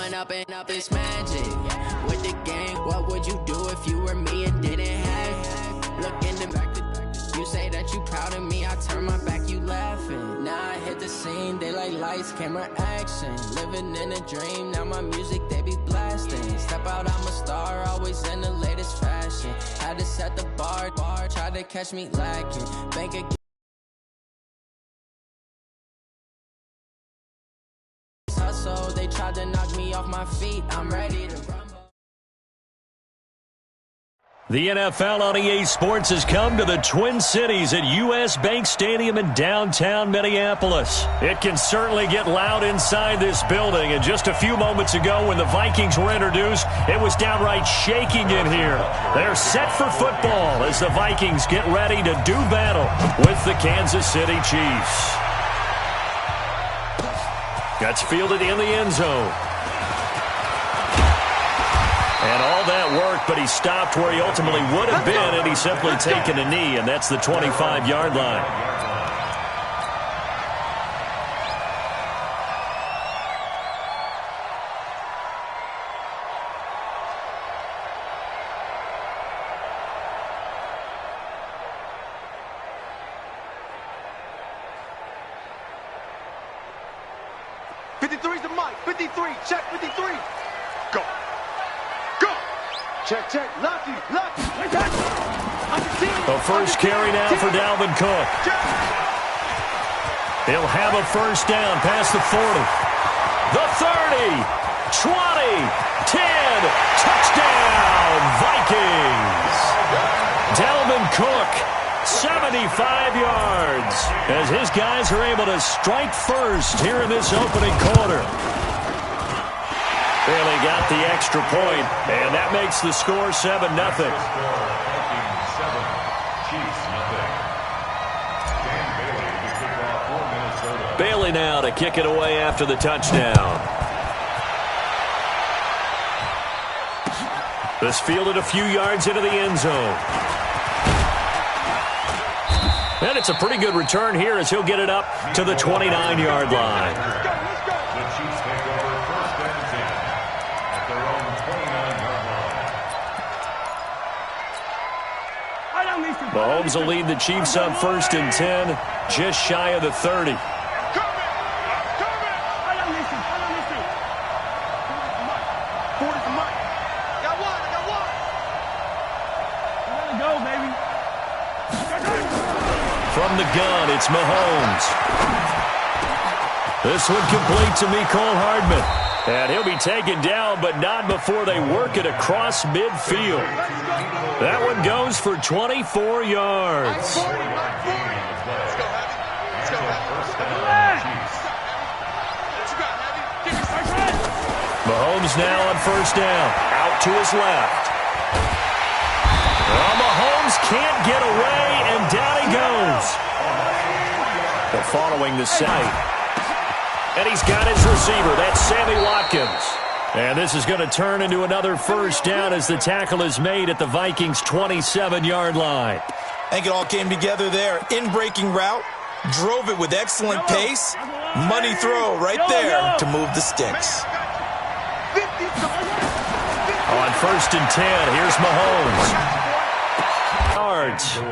Growing up and up is magic. With the game, what would you do if you were me and didn't have? Look in the back. You say that you proud of me, I turn my back, you laughing. Now I hit the scene, they like lights, camera, action. Living in a dream, now my music, they be blasting. Step out, I'm a star, always in the latest fashion. Had to set the bar, try to catch me lacking. Bank again. Hustle, they tried to knock me off my feet, I'm ready to rumble. The NFL on EA Sports has come to the Twin Cities at U.S. Bank Stadium in downtown Minneapolis. It can certainly get loud inside this building, and just a few moments ago when the Vikings were introduced, it was downright shaking in here. They're set for football as the Vikings get ready to do battle with the Kansas City Chiefs. Gets fielded in the end zone. And all that work, but he stopped where he ultimately would have been, and he's simply taken a knee, and that's the 25-yard line. Check 53. Go. Go. Check. Lucky. A first carry now for Dalvin Cook. He'll have a first down past the 40. The 30. 20. 10. Touchdown, Vikings. Dalvin Cook. 75 yards as his guys are able to strike first here in this opening quarter. Really got the extra point, and that makes the score 7-0. Bailey now to kick it away after the touchdown. This fielded a few yards into the end zone. And it's a pretty good return here as he'll get it up to the 29-yard line. Mahomes will lead the Chiefs on 1st and 10, just shy of the 30. From the gun, it's Mahomes. This one complete to Mecole Hardman. And he'll be taken down, but not before they work it across midfield. That one goes for 24 yards. Mahomes now on first down. Out to his left. Well, Mahomes can't get away, and down he goes. They're following the side. And he's got his receiver. That's Sammy Watkins. And this is going to turn into another first down as the tackle is made at the Vikings' 27-yard line. I think it all came together there. In-breaking route. Drove it with excellent pace. Money throw right there to move the sticks. On 1st and 10, here's Mahomes.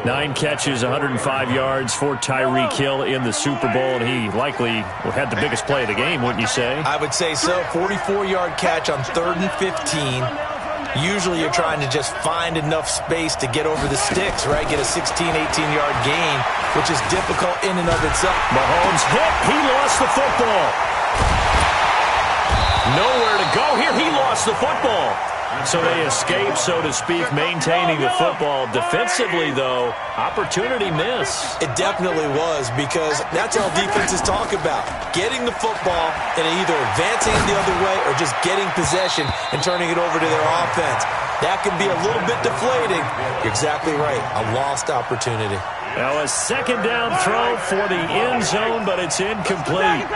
9 catches, 105 yards for Tyreek Hill in the Super Bowl, and he likely had the biggest play of the game, wouldn't you say? I would say so. 44-yard catch on 3rd and 15. Usually you're trying to just find enough space to get over the sticks, right? Get a 16, 18-yard gain, which is difficult in and of itself. Mahomes hit. He lost the football. Nowhere to go here. He lost the football. So they escape, so to speak, maintaining the football. Defensively, though, opportunity miss. It definitely was, because that's all defenses talk about. Getting the football and either advancing the other way or just getting possession and turning it over to their offense. That can be a little bit deflating. You're exactly right. A lost opportunity. Now a second down throw for the end zone, but it's incomplete.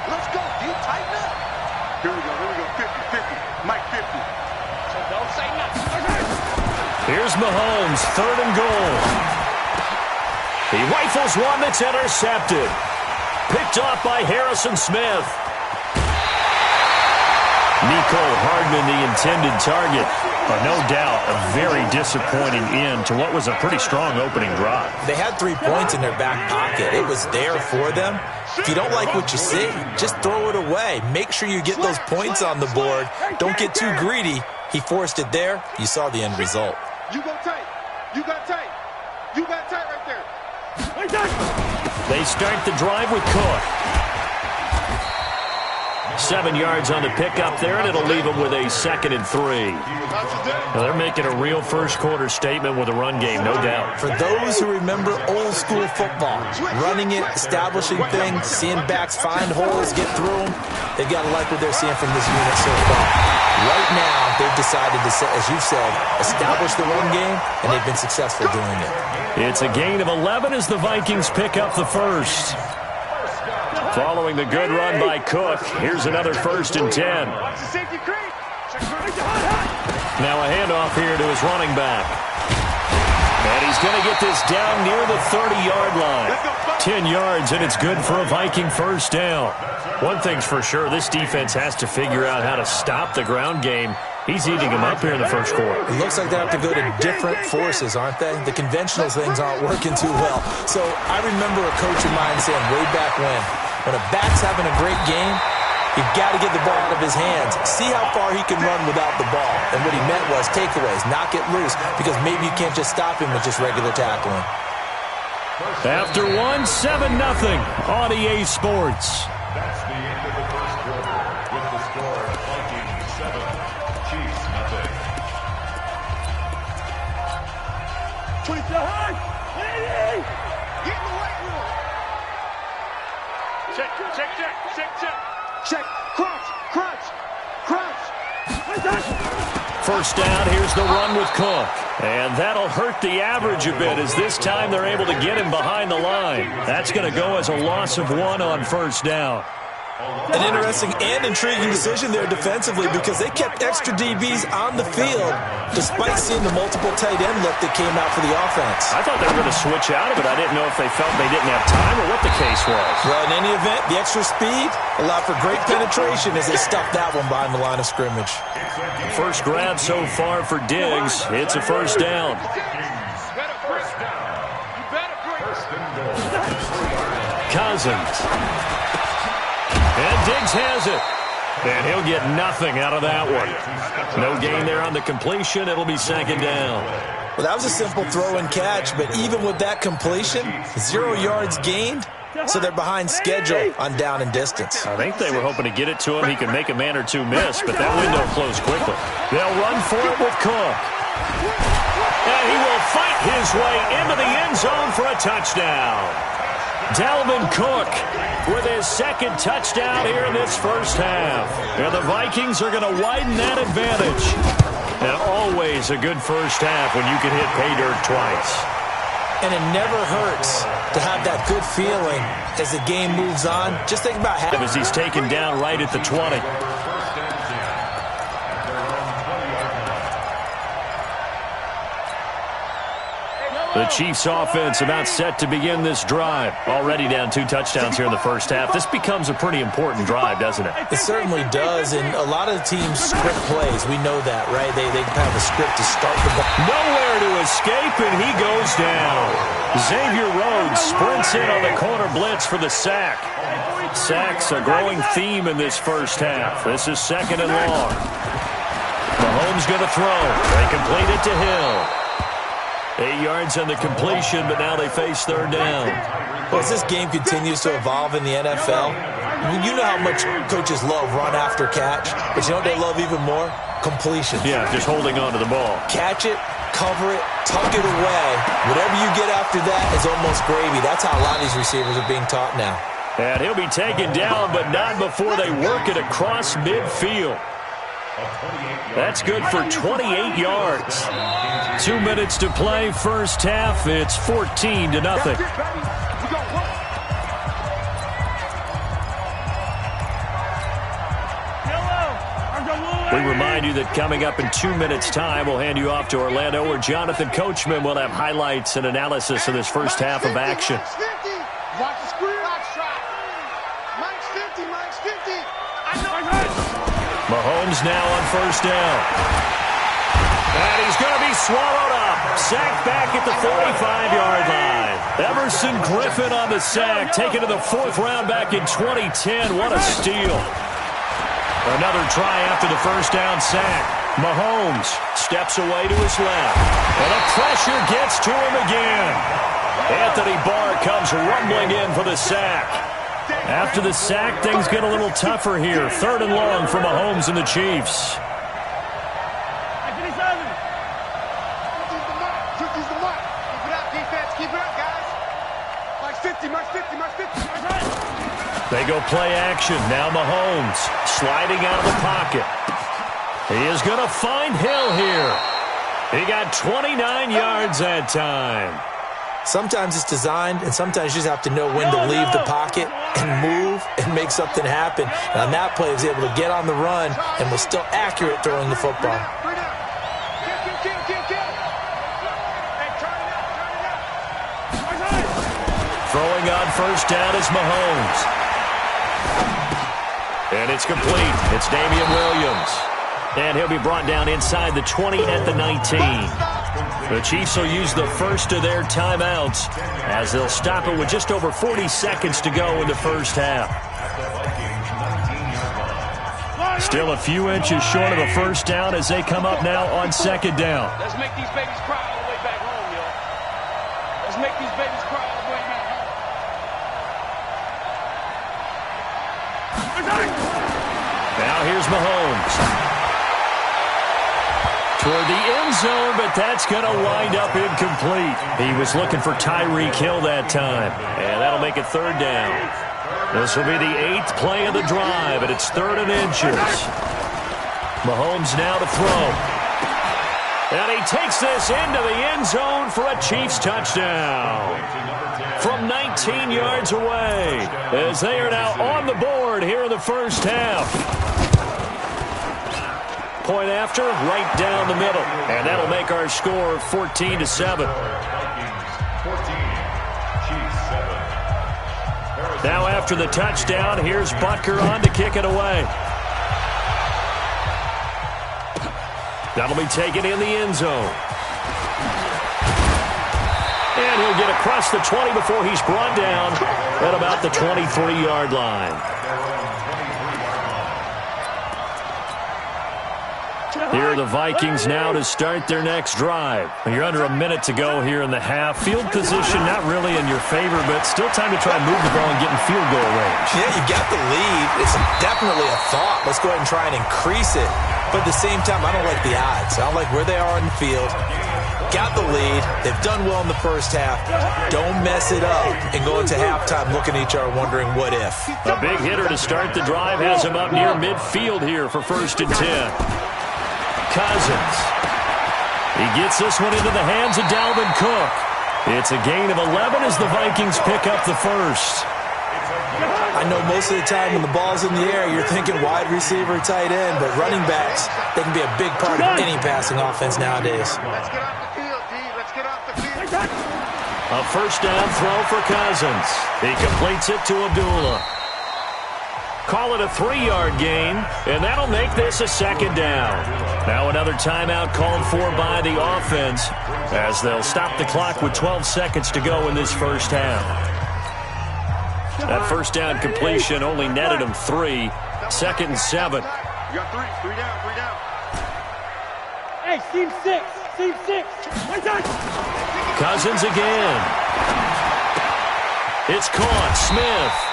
Let's go. Do you tighten up? Here we go. 50-50. Mike 50. So don't say nothing. Here's Mahomes, 3rd and goal. He rifles one that's intercepted. Picked off by Harrison Smith. Nicole Hardman, the intended target. But no doubt, a very disappointing end to what was a pretty strong opening drive. They had 3 points in their back pocket. It was there for them. If you don't like what you see, just throw it away. Make sure you get those points on the board. Don't get too greedy. He forced it there. You saw the end result. You go tight. You got tight. You got tight right there. They start the drive with Cook. 7 yards on the pickup there, and it'll leave them with a 2nd and 3. Now they're making a real first-quarter statement with a run game, no doubt. For those who remember old-school football, running it, establishing things, seeing backs find holes, get through them, they've got to like what they're seeing from this unit so far. Right now, they've decided to, as you've said, establish the run game, and they've been successful doing it. It's a gain of 11 as the Vikings pick up the first. Following the good run by Cook, here's another 1st and 10. Now a handoff here to his running back. And he's going to get this down near the 30-yard line. 10 yards, and it's good for a Viking first down. One thing's for sure, this defense has to figure out how to stop the ground game. He's eating them up here in the first quarter. It looks like they have to go to different forces, aren't they? The conventional things aren't working too well. So I remember a coach of mine saying way back when a back's having a great game, you've got to get the ball out of his hands. See how far he can run without the ball. And what he meant was takeaways, knock it loose, because maybe you can't just stop him with just regular tackling. After 1, 7-0 on EA Sports. That's the end of the first quarter with the score Vikings 7, Chiefs nothing. 20 high. Get in the weight room. Check. Crunch. First down, here's the run with Cook. And that'll hurt the average a bit as this time they're able to get him behind the line. That's going to go as a loss of 1 on first down. An interesting and intriguing decision there defensively because they kept extra DBs on the field despite seeing the multiple tight end look that came out for the offense. I thought they were going to switch out of it. I didn't know if they felt they didn't have time or what the case was. Well, in any event, the extra speed allowed for great penetration as they stuffed that one behind the line of scrimmage. First grab so far for Diggs. It's a first down. Cousins. And Diggs has it. And he'll get nothing out of that one. No gain there on the completion. It'll be 2nd down. Well, that was a simple throw and catch, but even with that completion, 0 yards gained, so they're behind schedule on down and distance. I think they were hoping to get it to him. He could make a man or two miss, but that window closed quickly. They'll run for it with Cook. And he will fight his way into the end zone for a touchdown. Dalvin Cook with his 2nd touchdown here in this first half. And the Vikings are going to widen that advantage. And always a good first half when you can hit pay dirt twice. And it never hurts to have that good feeling as the game moves on. Just think about how as he's taken down right at the 20. The Chiefs offense about set to begin this drive. Already down 2 touchdowns here in the first half. This becomes a pretty important drive, doesn't it? It certainly does, and a lot of the teams script plays. We know that, right? They have a script to start the ball. Nowhere to escape, and he goes down. Xavier Rhodes sprints in on the corner blitz for the sack. Sacks a growing theme in this first half. This is 2nd and long. Mahomes going to throw. They complete it to Hill. 8 yards on the completion, but now they face 3rd down. Well, as this game continues to evolve in the NFL, you know how much coaches love run after catch, but you know what they love even more? Completion. Yeah, just holding on to the ball. Catch it, cover it, tuck it away. Whatever you get after that is almost gravy. That's how a lot of these receivers are being taught now. And he'll be taken down, but not before they work it across midfield. That's good for 28 yards. 2 minutes to play, first half. It's 14-0. We remind you that coming up in 2 minutes' time, we'll hand you off to Orlando, where Jonathan Coachman will have highlights and analysis of this first half of action. Watch the screen. Mike's 50. Mahomes now on first down. And he's going to be swallowed up. Sacked back at the 45-yard line. Emerson Griffin on the sack, taken to the 4th round back in 2010. What a steal. Another try after the first down sack. Mahomes steps away to his left. And the pressure gets to him again. Anthony Barr comes rumbling in for the sack. After the sack, things get a little tougher here. 3rd and long for Mahomes and the Chiefs. They go play action. Now Mahomes sliding out of the pocket. He is going to find Hill here. He got 29 yards that time. Sometimes it's designed, and sometimes you just have to know when to leave the pocket and move and make something happen. And on that play, he was able to get on the run and was still accurate throwing the football. Throwing on first down is Mahomes. And it's complete. It's Damian Williams. And he'll be brought down inside the 20 at the 19. The Chiefs will use the first of their timeouts as they'll stop it with just over 40 seconds to go in the first half. Still a few inches short of a first down as they come up now on second down. Let's make these babies cry all the way back home, yo. Let's make these babies cry all the way back home. Now here's Mahomes. Toward the end zone, but that's going to wind up incomplete. He was looking for Tyreek Hill that time, and that'll make it 3rd down. This will be the 8th play of the drive, and it's 3rd and inches. Mahomes now to throw. And he takes this into the end zone for a Chiefs touchdown. From 19 yards away, as they are now on the board here in the first half. Point after, right down the middle. And that'll make our score 14-7. Now after the touchdown, here's Butker on to kick it away. That'll be taken in the end zone. And he'll get across the 20 before he's brought down at about the 23-yard line. Here are the Vikings now to start their next drive. You're under a minute to go here in the half. Field position not really in your favor, but still time to try and move the ball and get in field goal range. Yeah, you got the lead. It's definitely a thought. Let's go ahead and try and increase it. But at the same time, I don't like the odds. I don't like where they are in the field. Got the lead. They've done well in the first half. Don't mess it up and go into halftime looking at each other wondering what if. A big hitter to start the drive has him up near midfield here for 1st and 10. Cousins. He gets this one into the hands of Dalvin Cook. It's a gain of 11 as the Vikings pick up the first. I know most of the time when the ball's in the air, you're thinking wide receiver, tight end, but running backs, they can be a big part of any passing offense nowadays. Let's get off the field, D. Let's get off the field. A first down throw for Cousins. He completes it to Abdullah. Call it a 3-yard gain, and that'll make this a 2nd down. Now another timeout called for by the offense as they'll stop the clock with 12 seconds to go in this first half. That first down completion only netted him 3. 2nd and 7. You got 3. 3 down. 3 down. Hey, team 6. Team 6. One touch. Cousins again. It's caught. Smith.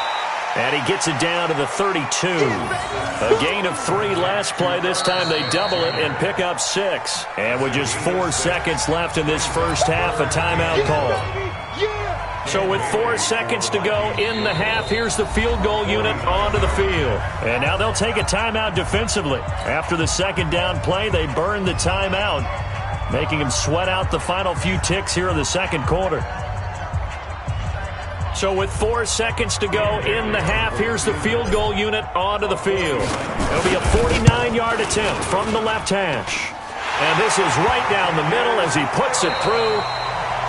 And he gets it down to the 32. A gain of 3 last play. This time they double it and pick up 6. And with just 4 seconds left in this first half, a timeout call. So with 4 seconds to go in the half, here's the field goal unit onto the field. And now they'll take a timeout defensively. After the 2nd down play, they burn the timeout, making them sweat out the final few ticks here in the 2nd quarter. So with 4 seconds to go in the half, here's the field goal unit onto the field. It'll be a 49-yard attempt from the left hash. And this is right down the middle as he puts it through.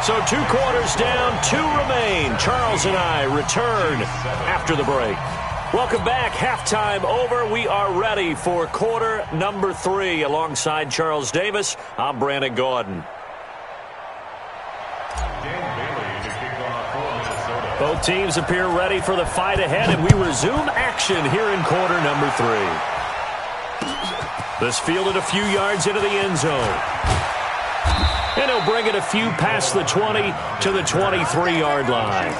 So 2 quarters down, 2 remain. Charles and I return after the break. Welcome back. Halftime over. We are ready for quarter number 3. Alongside Charles Davis, I'm Brandon Gaudin. Both teams appear ready for the fight ahead, and we resume action here in quarter number 3. This fielded a few yards into the end zone. And he'll bring it a few past the 20 to the 23-yard line.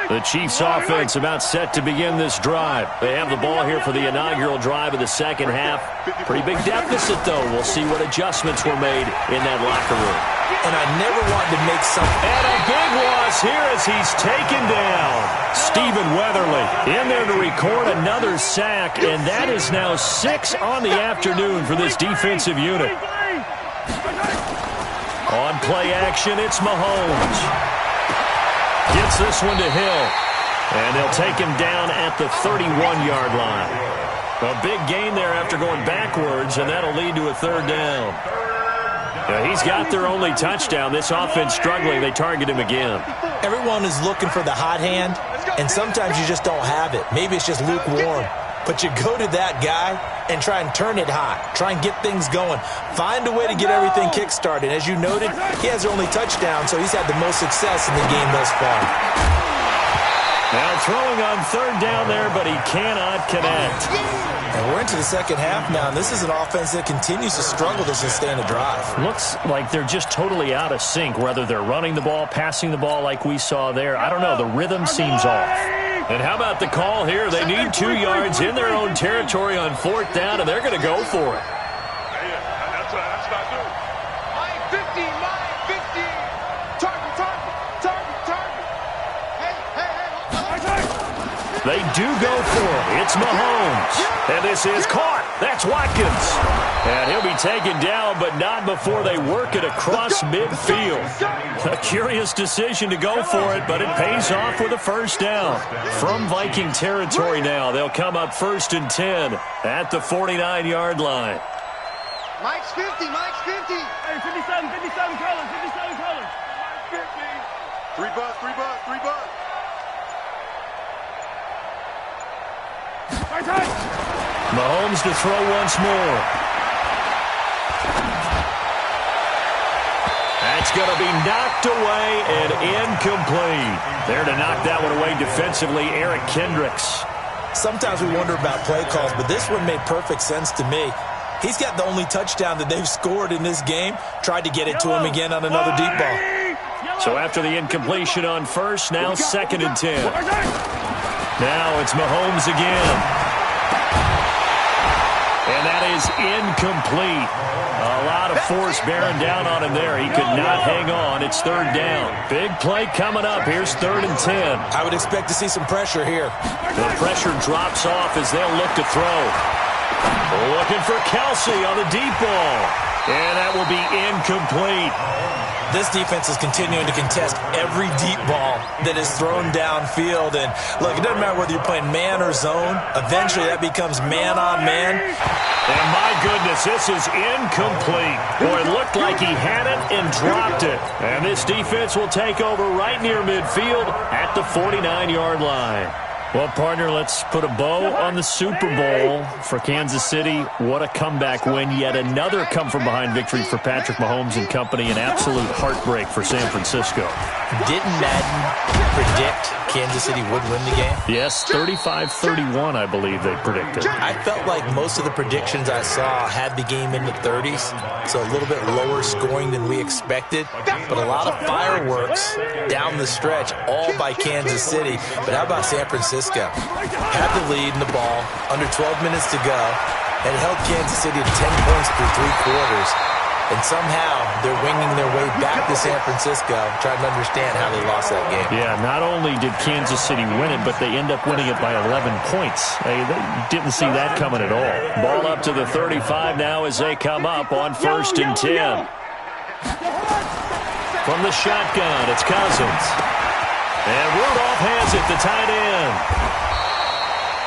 The Chiefs' offense about set to begin this drive. They have the ball here for the inaugural drive of the second half. Pretty big deficit, though. We'll see what adjustments were made in that locker room. And I never wanted to make something. And a big loss here as he's taken down. Stephen Weatherly in there to record another sack, and that is now 6 on the afternoon for this defensive unit. On play action, it's Mahomes. Gets this one to Hill, and they'll take him down at the 31-yard line. A big gain there after going backwards, and that'll lead to a third down. Now, he's got their only touchdown. This offense struggling. They target him again. Everyone is looking for the hot hand, and sometimes you just don't have it. Maybe it's just lukewarm. But you go to that guy and try and turn it hot. Try and get things going. Find a way to get everything kick-started. As you noted, he has their only touchdown, so he's had the most success in the game thus far. Now throwing on third down there, but he cannot connect. And we're into the second half now, and this is an offense that continues to struggle to sustain a drive. Looks like they're just totally out of sync, whether they're running the ball, passing the ball like we saw there. I don't know. The rhythm seems off. And how about the call here? They need 2 yards in their own territory on fourth down, and they're going to go for it. That's not good. Mine 50, mine 50. Target. Hey. They do go for it. It's Mahomes. And this is caught. That's Watkins. And he'll be taken down, but not before they work it across midfield. A curious decision to go for it, but it pays off with a first down. From Viking territory now, they'll come up 1st and 10 at the 49-yard line. Mike's 50. Hey, 57 colors. 3 bucks. Mahomes to throw once more. That's going to be knocked away and incomplete. There to knock that one away defensively, Eric Kendricks. Sometimes we wonder about play calls, but this one made perfect sense to me. He's got the only touchdown that they've scored in this game. Tried to get it to him again on another deep ball. So after the incompletion on first, now 2nd and 10. Now it's Mahomes again. And that is incomplete. A lot of force bearing down on him there. He could not hang on. It's 3rd down. Big play coming up. Here's 3rd and 10. I would expect to see some pressure here. The pressure drops off as they'll look to throw. Looking for Kelsey on the deep ball. And that will be incomplete. This defense is continuing to contest every deep ball that is thrown downfield. And, look, it doesn't matter whether you're playing man or zone. Eventually, that becomes man-on-man. And, my goodness, this is incomplete. Boy, it looked like he had it and dropped it. And this defense will take over right near midfield at the 49-yard line. Well, partner, let's put a bow on the Super Bowl for Kansas City. What a comeback win. Yet another come-from-behind victory for Patrick Mahomes and company. An absolute heartbreak for San Francisco. Didn't Madden predict Kansas City would win the game? Yes, 35-31, I believe they predicted. I felt like most of the predictions I saw had the game in the 30s, so a little bit lower scoring than we expected. But a lot of fireworks down the stretch, all by Kansas City. But how about San Francisco? Had the lead in the ball, under 12 minutes to go, and held Kansas City to 10 points through 3 quarters. And somehow they're winging their way back to San Francisco, trying to understand how they lost that game. Yeah, not only did Kansas City win it, but they end up winning it by 11 points. They didn't see that coming at all. Ball up to the 35 now as they come up on 1st and 10. From the shotgun, it's Cousins. And Rudolph has it, the tight end.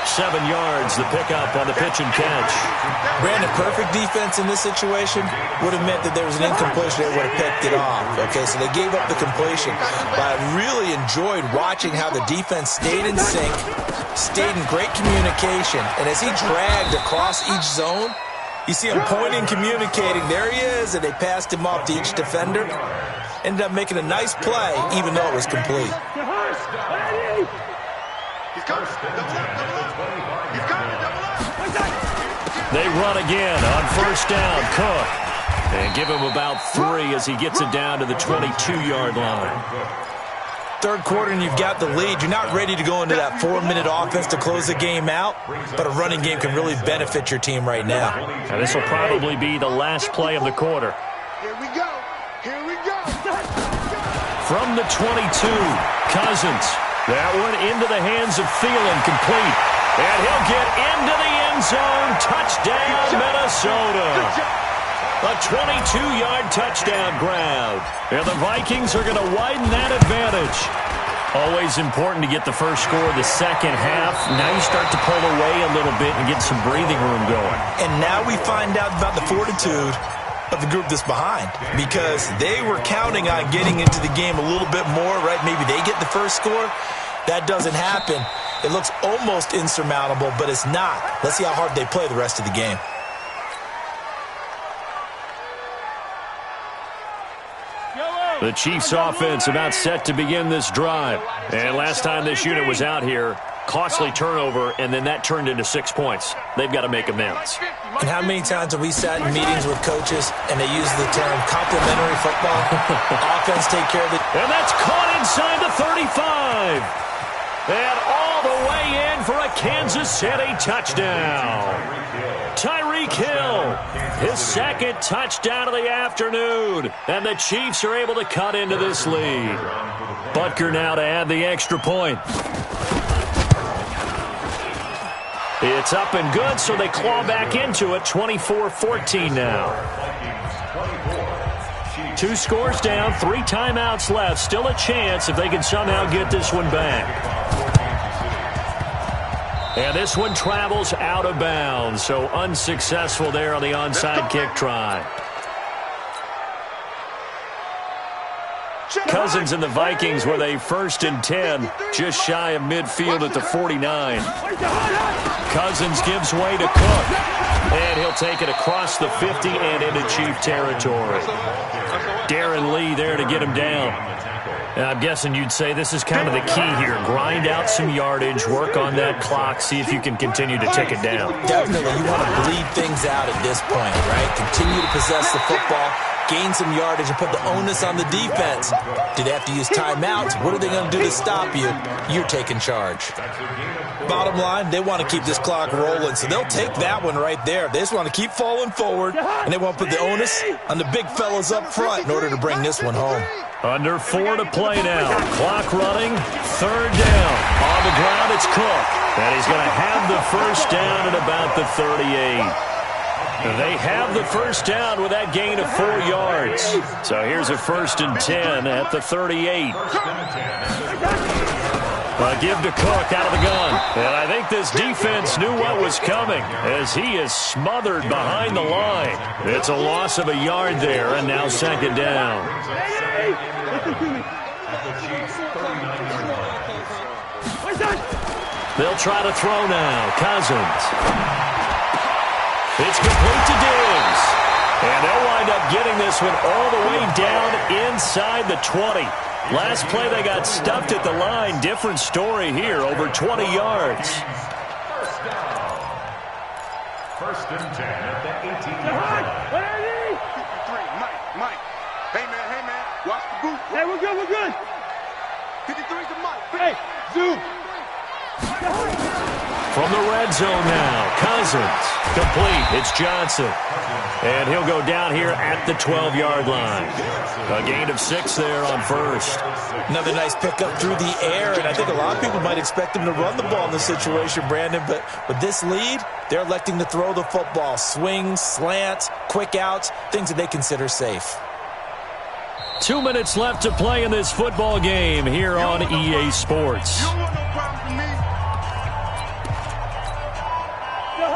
7 yards, the pickup on the pitch and catch. Brandon, perfect defense in this situation would have meant that there was an incompletion. They would have picked it off. Okay, so they gave up the completion. But I really enjoyed watching how the defense stayed in sync, stayed in great communication. And as he dragged across each zone, you see him pointing, communicating. There he is, and they passed him off to each defender. Ended up making a nice play, even though it was complete. They run again on first down. Cook. And give him about 3 as he gets it down to the 22-yard line. Third quarter and you've got the lead. You're not ready to go into that 4-minute offense to close the game out, but a running game can really benefit your team right now. And this will probably be the last play of the quarter. Here we go. Here we go. From the 22, Cousins. That one into the hands of Thielen, complete. And he'll get into the end zone. Touchdown, Minnesota. A 22-yard touchdown grab. And the Vikings are going to widen that advantage. Always important to get the first score of the second half. Now you start to pull away a little bit and get some breathing room going. And now we find out about the fortitude of the group that's behind, because they were counting on getting into the game a little bit more, right? Maybe they get the first score. That doesn't happen. It looks almost insurmountable, but it's not. Let's see how hard they play the rest of the game. The Chiefs' offense about set to begin this drive. And last time this unit was out here, costly turnover, and then that turned into 6 points. They've got to make amends. And how many times have we sat in meetings with coaches and they use the term complementary football? Offense take care of it. And that's caught inside the 35. And all the way in for a Kansas City touchdown. Tyreek Hill, his second touchdown of the afternoon. And the Chiefs are able to cut into this lead. Butker now to add the extra point. It's up and good, so they claw back into it. 24-14 now. 2 scores down, 3 timeouts left. Still a chance if they can somehow get this one back. And this one travels out of bounds, so unsuccessful there on the onside kick try. Cousins and the Vikings with a 1st and 10, just shy of midfield at the 49. Cousins gives way to Cook, and he'll take it across the 50 and into Chief territory. Darren Lee there to get him down. And I'm guessing you'd say this is kind of the key here. Grind out some yardage, work on that clock, see if you can continue to tick it down. Definitely, you want to bleed things out at this point, right? Continue to possess the football, gain some yardage, and put the onus on the defense. Do they have to use timeouts? What are they going to do to stop you? You're taking charge. Bottom line, they want to keep this clock rolling, so they'll take that one right there. They just want to keep falling forward, and they want to put the onus on the big fellas up front in order to bring this one home. Under 4 to play now. Clock running. 3rd down. On the ground, it's Cook. And he's going to have the first down at about the 38. They have the first down with that gain of 4 yards. So here's a 1st and 10 at the 38. Give to Cook out of the gun. And I think this defense knew what was coming as he is smothered behind the line. It's a loss of a yard there, and now 2nd down. They'll try to throw now. Cousins. It's complete to Diggs. And they'll wind up getting this one all the way down inside the 20. Last play they got stuffed at the line. Different story here, over 20 yards. First and 10 at the 18-yard line. Mike. Hey, man. Watch the boot. Hey, we're good. 53 to Mike. Hey, zoom. From the red zone now, Cousins. Complete. It's Johnson. And he'll go down here at the 12-yard line. A gain of 6 there on 1st. Another nice pickup through the air, and I think a lot of people might expect him to run the ball in this situation, Brandon, but with this lead, they're electing to throw the football. Swings, slants, quick outs, things that they consider safe. 2 minutes left to play in this football game here on EA Sports.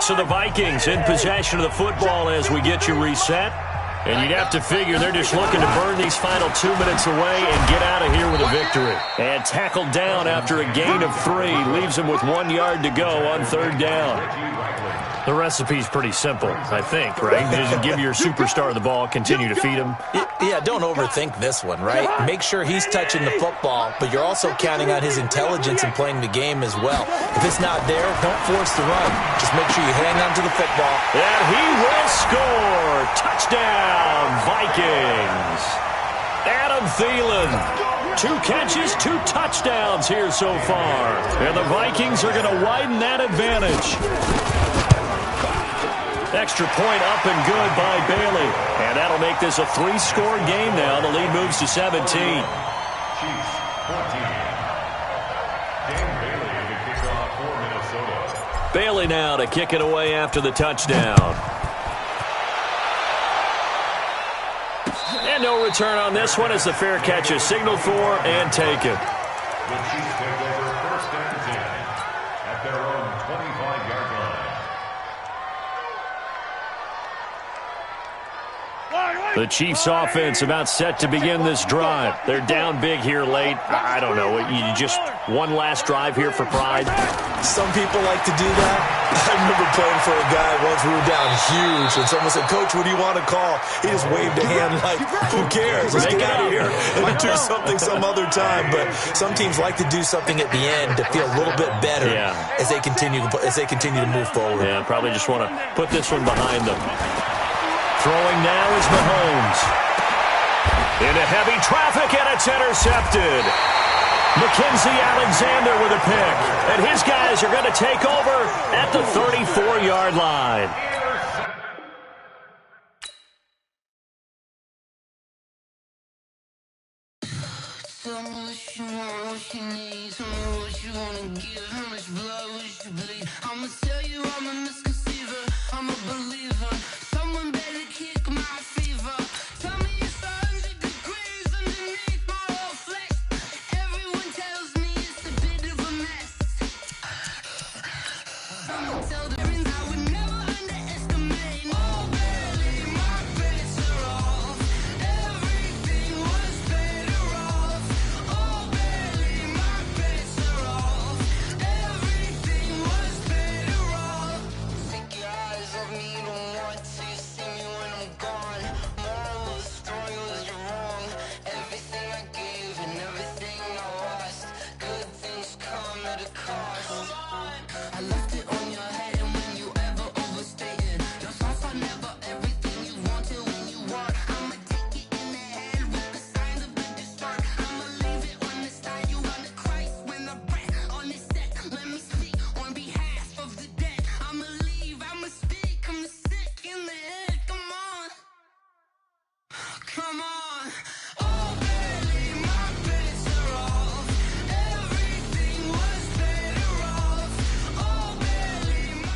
So the Vikings in possession of the football as we get you reset. And you'd have to figure they're just looking to burn these final 2 minutes away and get out of here with a victory. And tackled down after a gain of 3. Leaves them with 1 yard to go on third down. The recipe's pretty simple, I think, right? Just give your superstar the ball, continue to feed him. Yeah, don't overthink this one, right? Make sure he's touching the football, but you're also counting on his intelligence in playing the game as well. If it's not there, don't force the run. Just make sure you hang on to the football. And he will score! Touchdown, Vikings! Adam Thielen. 2 catches, 2 touchdowns here so far. And the Vikings are going to widen that advantage. Extra point up and good by Bailey. And that'll make this a 3-score game now. The lead moves to 17. Chiefs, 14. Dan Bailey to kick off for Minnesota. Bailey now to kick it away after the touchdown. And no return on this one as the fair catch is signaled for and taken. The Chiefs take over first and 10 at their own 25-yard line. The Chiefs offense about set to begin this drive. They're down big here late. I don't know. You just one last drive here for pride. Some people like to do that. I remember playing for a guy once. We were down huge, and someone said, "Coach, what do you want to call?" He just waved a hand like, "Who cares? Let's get out of here and do something some other time." But some teams like to do something at the end to feel a little bit better as they continue to move forward. Yeah, probably just want to put this one behind them. Throwing now is Mahomes. Into heavy traffic, and it's intercepted. Mackenzie Alexander with a pick. And his guys are going to take over at the 34-yard line. Tell me what you want, what you need. Tell me what you want to give. How much blood would you bleed? I'ma tell you I'm a misconceiver. I'm a believer. Someone better kick my fever. Tell me it's 100 degrees underneath my whole flesh. Everyone tells me it's a bit of a mess. I'ma tell the friends I would never underestimate. Oh, barely, my bets are off. Everything was better off. Oh, barely, my bets are off. Everything was better off. Take your eyes off me, don't want to see me when I'm gone. Moral of the story was you're wrong. Everything I gave and everything I lost. Good things come at a cost. I left it on your head, and when you ever overstay it, your thoughts are never everything you wanted when you want. I'ma take it in the head with the signs of the distort. I'ma leave it on the side. You run the Christ when the breath on this set. Let me speak on behalf of the dead. I'ma leave, I'ma speak. I'm the sick in the head. Come on, come on. Oh, barely, my bets are off. Everything was better off. Oh, barely, my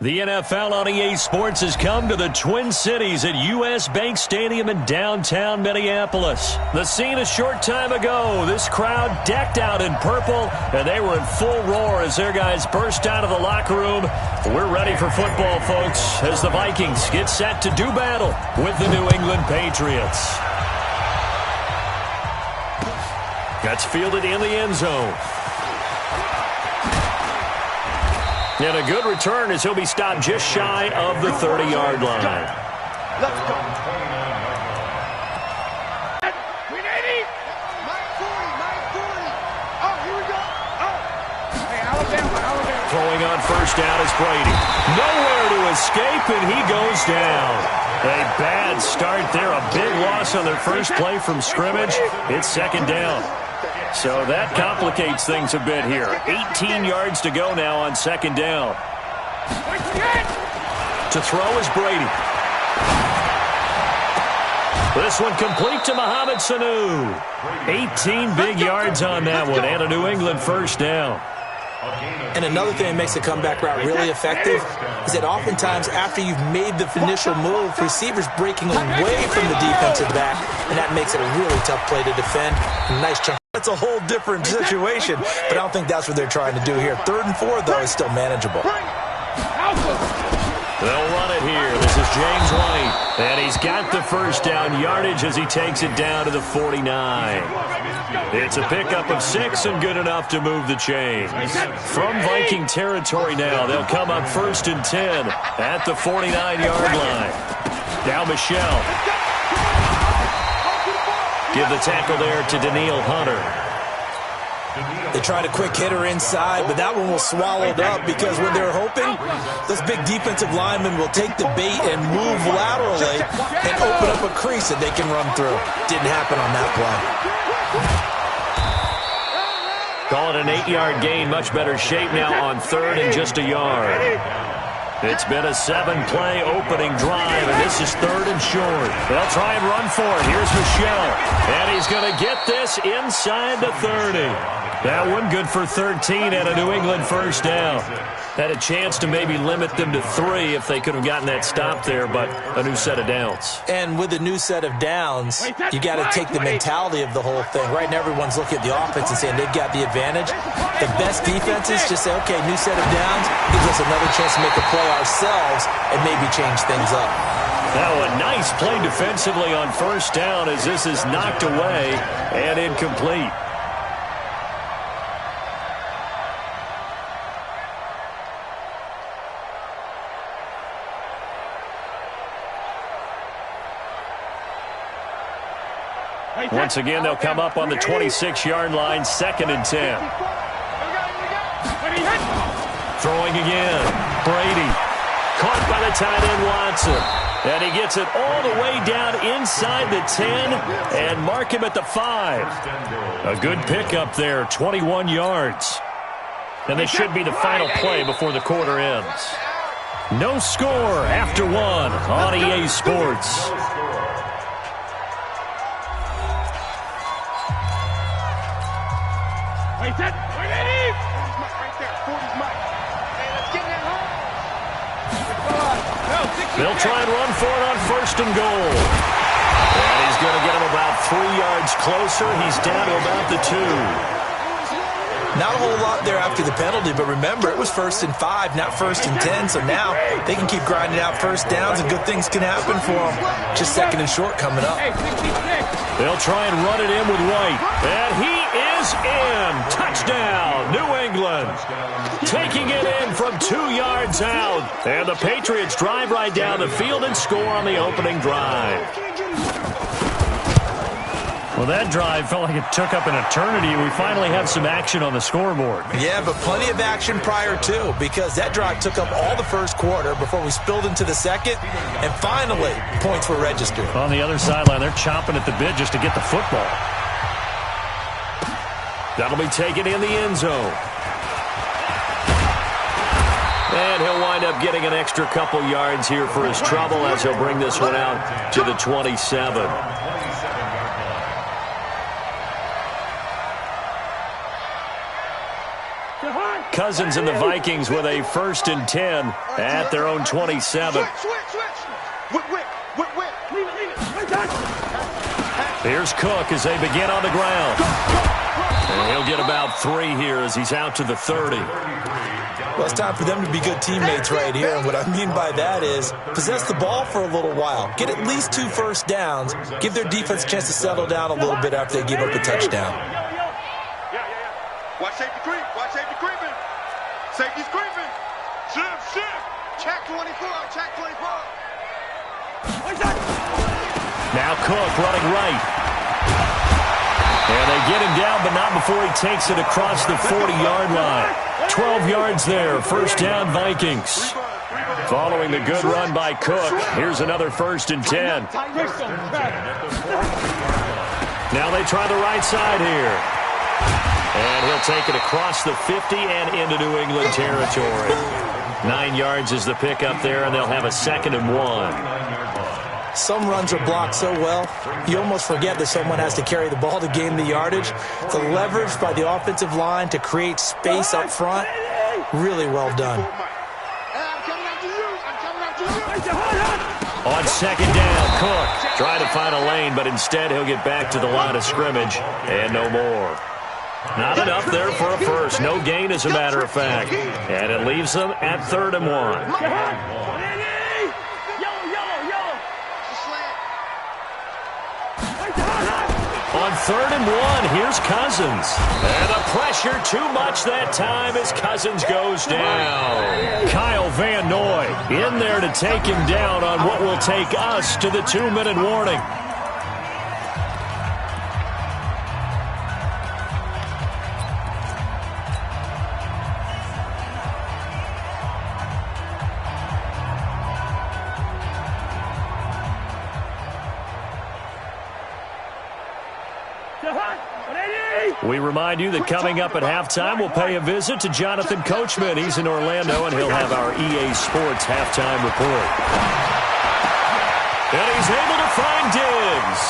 The NFL on EA Sports has come to the Twin Cities at U.S. Bank Stadium in downtown Minneapolis. The scene a short time ago, this crowd decked out in purple, and they were in full roar as their guys burst out of the locker room. We're ready for football, folks, as the Vikings get set to do battle with the New England Patriots. That's fielded in the end zone. And a good return as he'll be stopped just shy of the 30-yard line. Let's go. Throwing on first down is Brady. Nowhere to escape, and he goes down. A bad start there. A big loss on their first play from scrimmage. It's second down. So that complicates things a bit here. 18 yards to go now on second down. To throw is Brady. This one complete to Mohamed Sanu. 18 big yards on that one, and a New England first down. And another thing that makes the comeback route really effective is that oftentimes after you've made the initial move, receivers breaking away from the defensive back, and that makes it a really tough play to defend. A nice chunk That's a whole different situation, but I don't think that's what they're trying to do here. 3rd and 4, though, is still manageable. They'll run it here. This is James White, and he's got the first down yardage as he takes it down to the 49. It's a pickup of 6 and good enough to move the chains. From Viking territory now, they'll come up 1st and 10 at the 49-yard line. Now Michelle. Give the tackle there to Daniil Hunter. They tried a quick hitter inside, but that one was swallowed up because when they were hoping, those big defensive linemen will take the bait and move laterally and open up a crease that they can run through. Didn't happen on that play. Call it an 8-yard gain. Much better shape now on 3rd and just a yard. It's been a 7-play opening drive, and this is 3rd and short. They'll try and run for it. Here's Michelle, and he's going to get this inside the 30. That one good for 13 and a New England first down. Had a chance to maybe limit them to 3 if they could have gotten that stop there, but a new set of downs. And with a new set of downs, you got to take the mentality of the whole thing. Right now, everyone's looking at the offense and saying they've got the advantage. The best defenses just say, okay, new set of downs gives us another chance to make a play ourselves and maybe change things up. Now a nice play defensively on first down as this is knocked away and incomplete. Once again, they'll come up on the 26-yard line, 2nd and 10. Throwing again. Brady. Caught by the tight end, Watson. And he gets it all the way down inside the 10 and mark him at the 5. A good pickup there, 21 yards. And this should be the final play before the quarter ends. No score after 1 on EA Sports. They'll try and run for it on 1st and goal. And he's going to get him about 3 yards closer. He's down to about the 2. Not a whole lot there after the penalty, but remember, it was 1st and 5, not 1st and 10, so now they can keep grinding out first downs and good things can happen for them. Just 2nd and short coming up. They'll try and run it in with White. And he is in. Touchdown, New England. Taking it in from 2 yards out. And the Patriots drive right down the field and score on the opening drive. Well, that drive felt like it took up an eternity. We finally have some action on the scoreboard. Yeah, but plenty of action prior to, because that drive took up all the first quarter before we spilled into the second, and finally, points were registered. On the other sideline, they're chomping at the bit just to get the football. That'll be taken in the end zone. And he'll wind up getting an extra couple yards here for his trouble as he'll bring this one out to the 27. Cousins and the Vikings with a 1st and 10 at their own 27. Here's Cook as they begin on the ground. And he'll get about 3 here as he's out to the 30. Well, it's time for them to be good teammates right here. And what I mean by that is possess the ball for a little while. Get at least 2 first downs. Give their defense a chance to settle down a little bit after they give up a touchdown. Watch safety creep. Watch safety creeping. Safety's creeping. Shift. Check 24. Check 24. Now Cook running right. And they get him down, but not before he takes it across the 40-yard line. 12 yards there. 1st down, Vikings. Following the good run by Cook, here's another 1st and 10. Now they try the right side here. And he'll take it across the 50 and into New England territory. 9 yards is the pickup there, and they'll have a 2nd and 1. Some runs are blocked so well, you almost forget that someone has to carry the ball to gain the yardage. The leverage by the offensive line to create space up front, really well done. On second down, Cook trying to find a lane, but instead he'll get back to the line of scrimmage and no more. Not enough there for a first. No gain, as a matter of fact. And it leaves them at 3rd and 1. On 3rd and 1, here's Cousins. And the pressure too much that time as Cousins goes down. Kyle Van Noy in there to take him down on what will take us to the 2-minute warning. We remind you that coming up at halftime, we'll pay a visit to Jonathan Coachman. He's in Orlando, and he'll have our EA Sports halftime report. And he's able to find Diggs.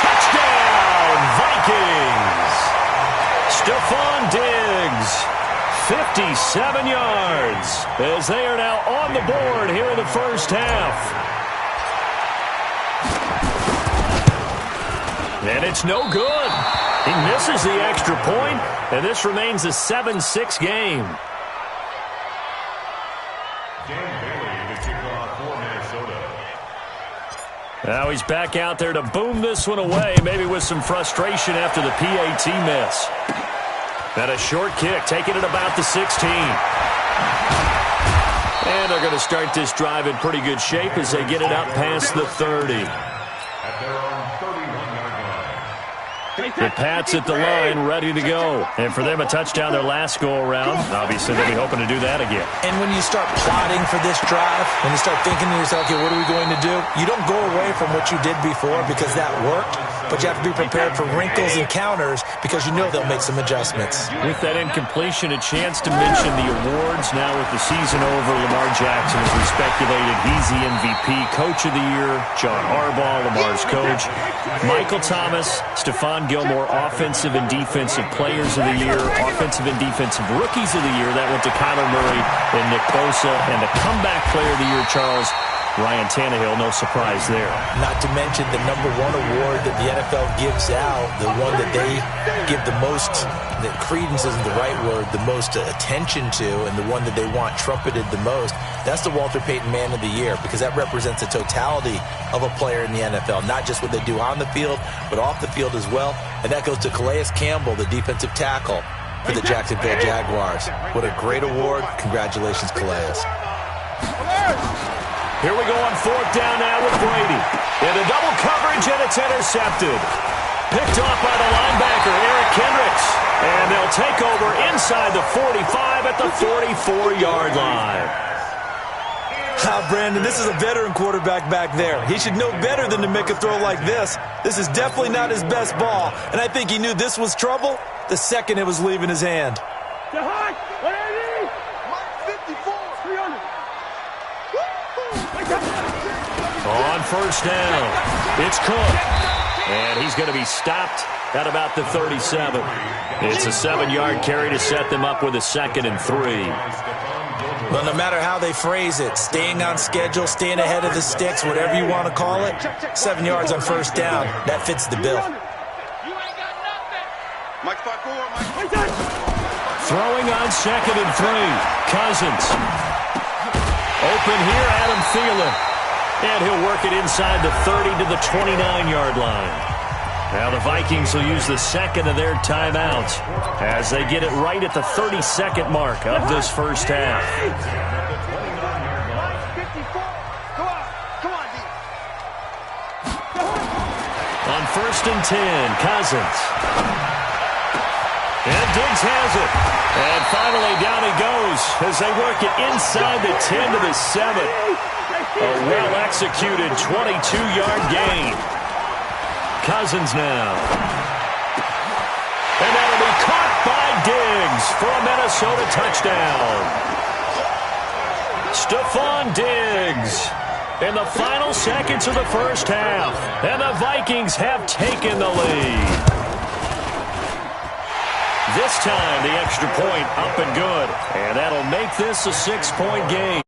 Touchdown, Vikings! Stephon Diggs, 57 yards, as they are now on the board here in the first half. And it's no good. He misses the extra point, and this remains a 7-6 game. Now he's back out there to boom this one away, maybe with some frustration after the PAT miss. And a short kick, taking it about the 16. And they're going to start this drive in pretty good shape as they get it out past the 30. The Pats at the line, ready to go. And for them, a touchdown their last go-around. Obviously, they'll be hoping to do that again. And when you start plotting for this drive, when you start thinking to yourself, okay, what are we going to do? You don't go away from what you did before because that worked, but you have to be prepared for wrinkles and counters because you know they'll make some adjustments. With that incompletion, a chance to mention the awards. Now with the season over, Lamar Jackson, as we speculated, he's the MVP, Coach of the Year, John Harbaugh, Lamar's coach, Michael Thomas, Stephon Gilmore, Offensive and Defensive Players of the Year, Offensive and Defensive Rookies of the Year. That went to Kyler Murray and Nick Bosa. And the Comeback Player of the Year, Charles, Ryan Tannehill, no surprise there. Not to mention the #1 award that the NFL gives out, the one that they give the most, that credence isn't the right word, the most attention to, and the one that they want trumpeted the most. That's the Walter Payton Man of the Year, because that represents the totality of a player in the NFL, not just what they do on the field, but off the field as well. And that goes to Calais Campbell, the defensive tackle for the Jacksonville Jaguars. What a great award. Congratulations, Calais. Here we go on 4th down now with Brady. Into double coverage, and it's intercepted. Picked off by the linebacker, Eric Kendricks. And they'll take over inside the 45 at the 44-yard line. Brandon, this is a veteran quarterback back there. He should know better than to make a throw like this. This is definitely not his best ball, and I think he knew this was trouble the second it was leaving his hand. On 1st down, it's Cook. And he's going to be stopped at about the 37. It's a 7-yard carry to set them up with a 2nd and 3. Well, no matter how they phrase it, staying on schedule, staying ahead of the sticks, whatever you want to call it, 7 yards on 1st down, that fits the bill. Throwing on 2nd and 3, Cousins. Open here, Adam Thielen. And he'll work it inside the 30 to the 29-yard line. Now the Vikings will use the 2nd of their timeouts as they get it right at the 32nd mark of this first half. On 1st and 10, Cousins. And Diggs has it. And finally down he goes as they work it inside the 10 to the 7. A well-executed 22-yard gain. Cousins now. And that'll be caught by Diggs for a Minnesota touchdown. Stephon Diggs in the final seconds of the first half. And the Vikings have taken the lead. This time, the extra point up and good. And that'll make this a 6-point game.